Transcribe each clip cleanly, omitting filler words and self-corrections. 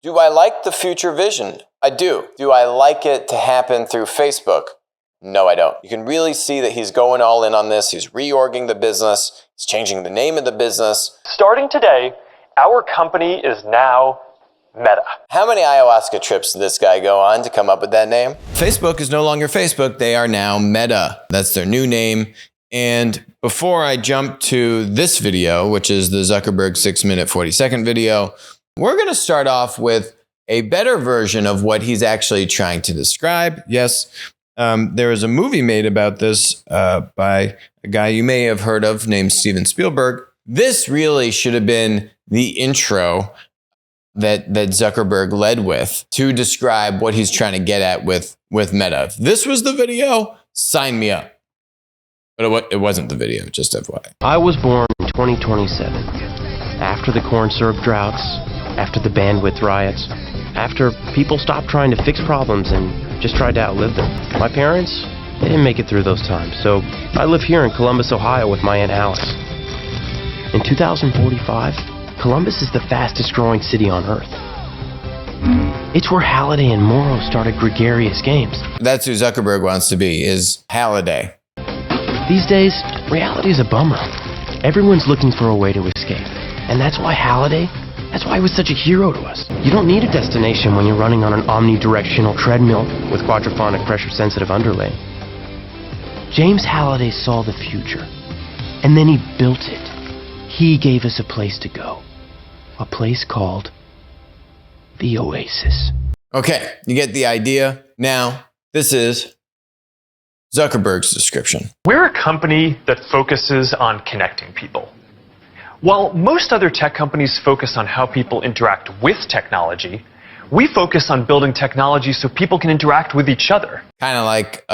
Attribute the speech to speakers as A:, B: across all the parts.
A: Do I like the future vision? I do. Do I like it to happen through Facebook? No, I don't. You can really see that he's going all in on this. He's reorging the business. He's changing the name of the business.
B: Starting today, our company is now Meta.
A: How many ayahuasca trips did this guy go on to come up with that name? Facebook is no longer Facebook. They are now Meta. That's their new name. And before I jump to this video, which is the Zuckerberg 6-minute 40-second video, we're going to start off with a better version of what he's actually trying to describe. Yes, there was a movie made about this by a guy you may have heard of named Steven Spielberg. This really should have been the intro that Zuckerberg led with to describe what he's trying to get at with Meta. If this was the video, sign me up. But it wasn't the video, just FYI.
C: I was born in 2027, after the corn syrup droughts, after the bandwidth riots, after people stopped trying to fix problems and just tried to outlive them. My parents, they didn't make it through those times, so I live here in Columbus, Ohio with my Aunt Alice. In 2045, Columbus is the fastest growing city on Earth. It's where Halliday and Morrow started gregarious games.
A: That's who Zuckerberg wants to be, is Halliday.
C: These days, reality is a bummer. Everyone's looking for a way to escape. And that's why that's why he was such a hero to us. You don't need a destination when you're running on an omnidirectional treadmill with quadraphonic pressure-sensitive underlay. James Halliday saw the future, and then he built it. He gave us a place to go. A place called the Oasis.
A: Okay, you get the idea. Now, this is Zuckerberg's description.
B: We're a company that focuses on connecting people. While most other tech companies focus on how people interact with technology, we focus on building technology so people can interact with each other.
A: Kind of like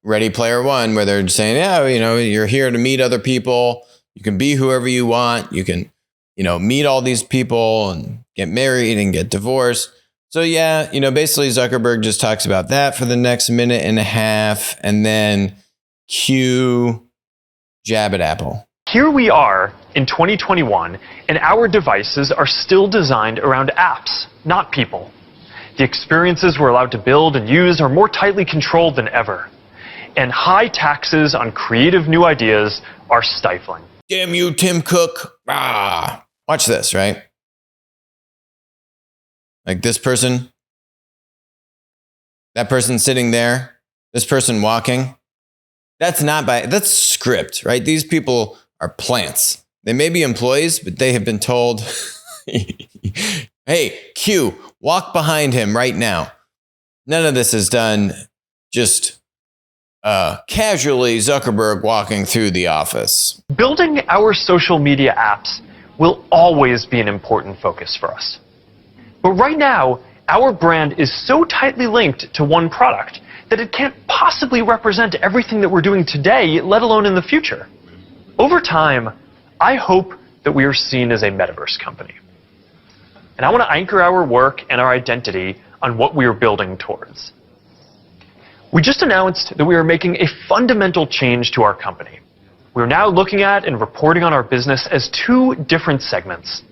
A: Ready Player One, where they're saying, yeah, you're here to meet other people. You can be whoever you want. You can, meet all these people and get married and get divorced. So yeah, basically Zuckerberg just talks about that for the next minute and a half, and then cue jab at Apple.
B: Here we are in 2021, and our devices are still designed around apps, not people. The experiences we're allowed to build and use are more tightly controlled than ever. And high taxes on creative new ideas are stifling.
A: Damn you, Tim Cook. Watch this, right? Like this person, that person sitting there, this person walking. That's script, right? These people are plants. They may be employees, but they have been told, hey, Q, walk behind him right now. None of this is done just casually Zuckerberg walking through the office.
B: Building our social media apps will always be an important focus for us. But right now, our brand is so tightly linked to one product that it can't possibly represent everything that we're doing today, let alone in the future. Over time, I hope that we are seen as a metaverse company. And I want to anchor our work and our identity on what we are building towards. We just announced that we are making a fundamental change to our company. We're now looking at and reporting on our business as two different segments.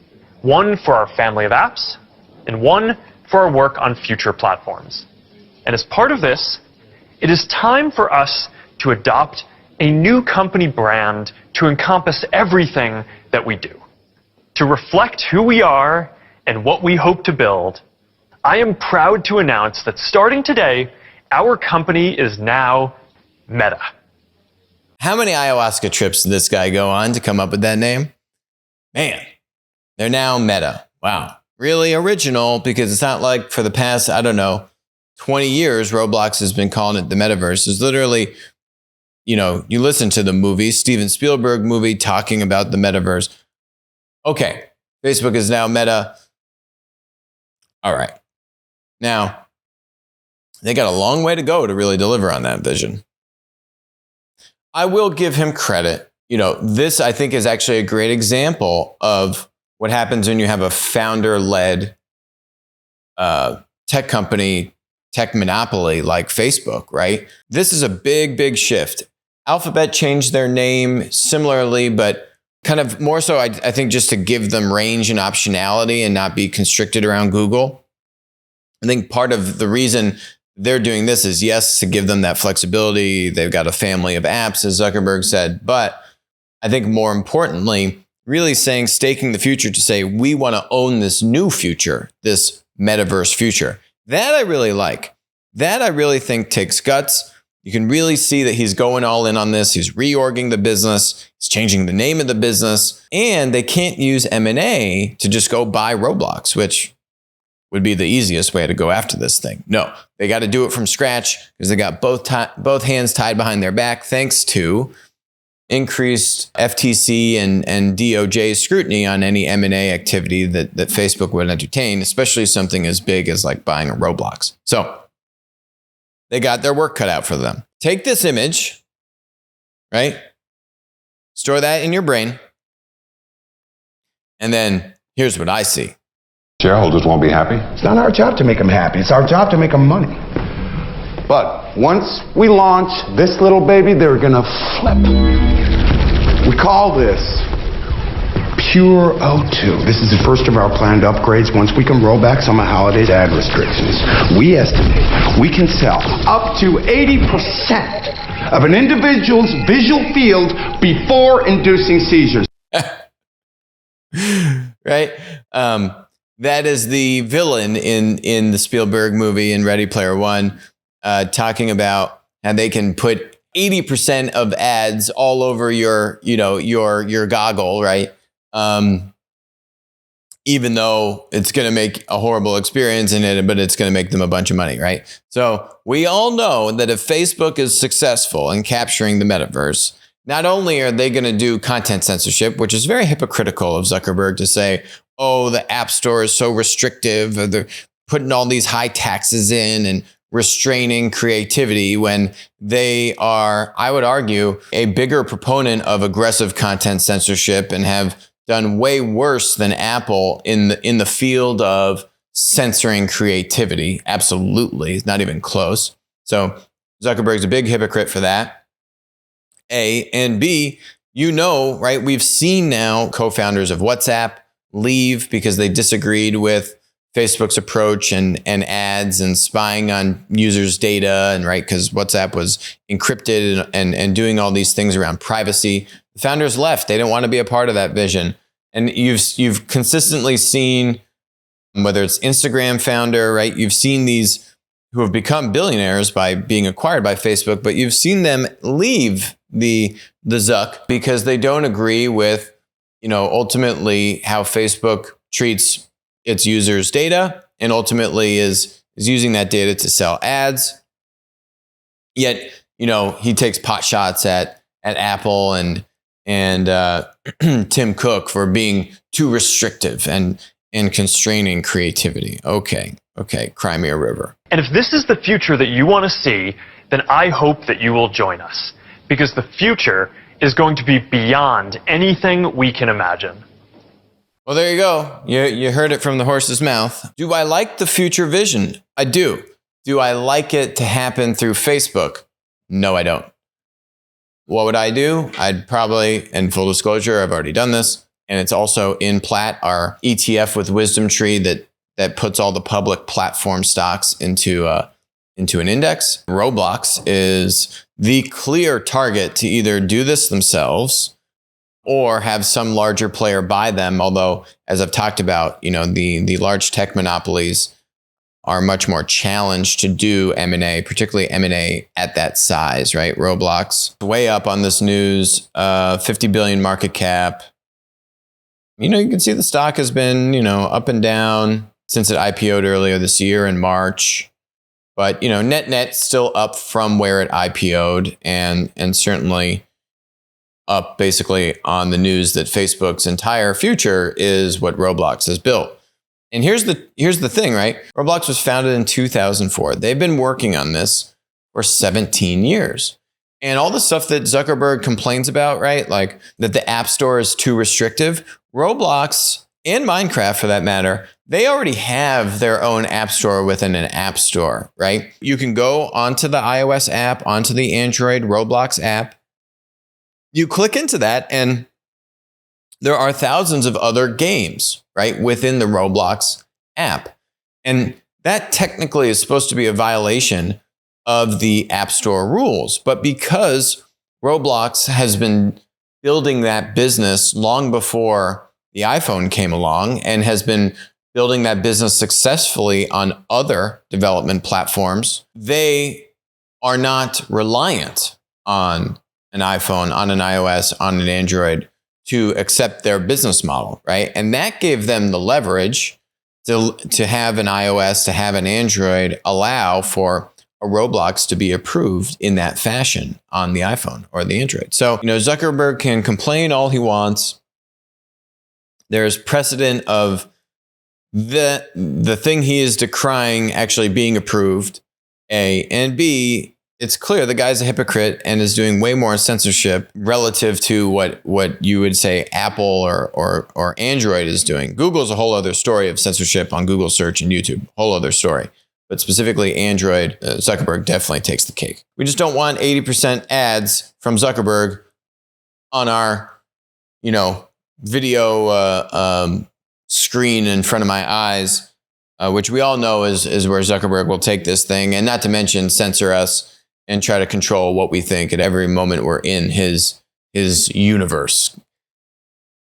B: One for our family of apps, and one for our work on future platforms. And as part of this, it is time for us to adopt a new company brand to encompass everything that we do. To reflect who we are and what we hope to build, I am proud to announce that starting today, our company is now Meta.
A: How many ayahuasca trips did this guy go on to come up with that name? Man, they're now Meta. Wow. Really original, because it's not like for the past, 20 years, Roblox has been calling it the Metaverse. It's literally, you listen to the movie, Steven Spielberg movie talking about the Metaverse. Okay, Facebook is now Meta. All right. Now, they got a long way to go to really deliver on that vision. I will give him credit. This I think is actually a great example of what happens when you have a founder-led tech company, tech monopoly like Facebook, right? This is a big, big shift. Alphabet changed their name similarly, but kind of more so, I think, just to give them range and optionality and not be constricted around Google. I think part of the reason they're doing this is, yes, to give them that flexibility. They've got a family of apps, as Zuckerberg said. But I think more importantly, really staking the future to say, we want to own this new future, this metaverse future. That I really like. That I really think takes guts. You can really see that he's going all in on this. He's reorging the business. He's changing the name of the business. And they can't use M&A to just go buy Roblox, which would be the easiest way to go after this thing. No, they got to do it from scratch because they got both hands tied behind their back thanks to increased FTC and DOJ scrutiny on any M&A activity that Facebook would entertain, especially something as big as like buying a Roblox. So they got their work cut out for them. Take this image, right? Store that in your brain. And then here's what I see.
D: Shareholders won't be happy.
E: It's not our job to make them happy. It's our job to make them money.
D: But once we launch this little baby, they're gonna flip. We call this
E: Pure O2. This is the first of our planned upgrades. Once we can roll back some of Holiday's ad restrictions, we estimate we can sell up to 80% of an individual's visual field before inducing seizures.
A: Right? That is the villain in the Spielberg movie in Ready Player One, talking about how they can put 80% of ads all over your goggle, right? Even though it's going to make a horrible experience in it, but it's going to make them a bunch of money, right? So we all know that if Facebook is successful in capturing the metaverse, not only are they going to do content censorship, which is very hypocritical of Zuckerberg to say, oh, the App Store is so restrictive, or they're putting all these high taxes in and restraining creativity, when they are, I would argue, a bigger proponent of aggressive content censorship and have done way worse than Apple in the field of censoring creativity. Absolutely. It's not even close. So Zuckerberg's a big hypocrite for that. A, and B, right? We've seen now co-founders of WhatsApp leave because they disagreed with Facebook's approach and ads and spying on users' data, and right, because WhatsApp was encrypted and doing all these things around privacy. The founders left. They didn't want to be a part of that vision. And you've consistently seen, whether it's Instagram founder, right? You've seen these who have become billionaires by being acquired by Facebook, but you've seen them leave the Zuck because they don't agree with, ultimately how Facebook treats its users' data, and ultimately is using that data to sell ads. Yet, he takes pot shots at Apple and Tim Cook for being too restrictive and constraining creativity. Okay, cry me a river.
B: And if this is the future that you want to see, then I hope that you will join us, because the future is going to be beyond anything we can imagine.
A: Well, there you go. You heard it from the horse's mouth. Do I like the future vision? I do. Do I like it to happen through Facebook? No, I don't. What would I do? I'd probably, in full disclosure, I've already done this, and it's also in Platt, our ETF with Wisdom Tree that puts all the public platform stocks into an index. Roblox is the clear target to either do this themselves or have some larger player buy them. Although, as I've talked about, the large tech monopolies are much more challenged to do M&A, particularly M&A at that size, right? Roblox, way up on this news, 50 billion market cap. You can see the stock has been, up and down since it IPO'd earlier this year in March. But, net still up from where it IPO'd, and certainly up basically on the news that Facebook's entire future is what Roblox has built. And here's the thing, right? Roblox was founded in 2004. They've been working on this for 17 years. And all the stuff that Zuckerberg complains about, right? Like that the App Store is too restrictive. Roblox and Minecraft, for that matter, they already have their own App Store within an App Store, right? You can go onto the iOS app, onto the Android Roblox app. You click into that, and there are thousands of other games, right, within the Roblox app. And that technically is supposed to be a violation of the App Store rules. But because Roblox has been building that business long before the iPhone came along and has been building that business successfully on other development platforms, they are not reliant on an iPhone, on an iOS, on an Android to accept their business model, right? And that gave them the leverage to have an iOS, to have an Android allow for a Roblox to be approved in that fashion on the iPhone or the Android. So, Zuckerberg can complain all he wants. There's precedent of the thing he is decrying actually being approved, A, and B, it's clear the guy's a hypocrite and is doing way more censorship relative to what you would say Apple or Android is doing. Google's a whole other story of censorship on Google search and YouTube, whole other story. But specifically Android, Zuckerberg definitely takes the cake. We just don't want 80% ads from Zuckerberg on our, video screen in front of my eyes, which we all know is where Zuckerberg will take this thing, and not to mention censor us and try to control what we think at every moment we're in his universe.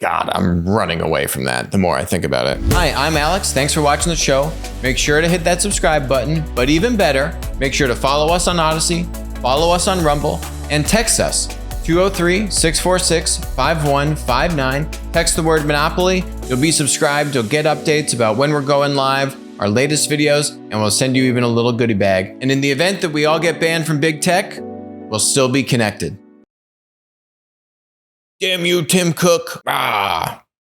A: God, I'm running away from that the more I think about it. Hi, I'm Alex. Thanks for watching the show. Make sure to hit that subscribe button, but even better, make sure to follow us on Odyssey, follow us on Rumble, and text us 203-646-5159. Text the word Monopoly. You'll be subscribed. You'll get updates about when we're going live, our latest videos, and we'll send you even a little goodie bag. And in the event that we all get banned from big tech, we'll still be connected. Damn you, Tim Cook. Ah.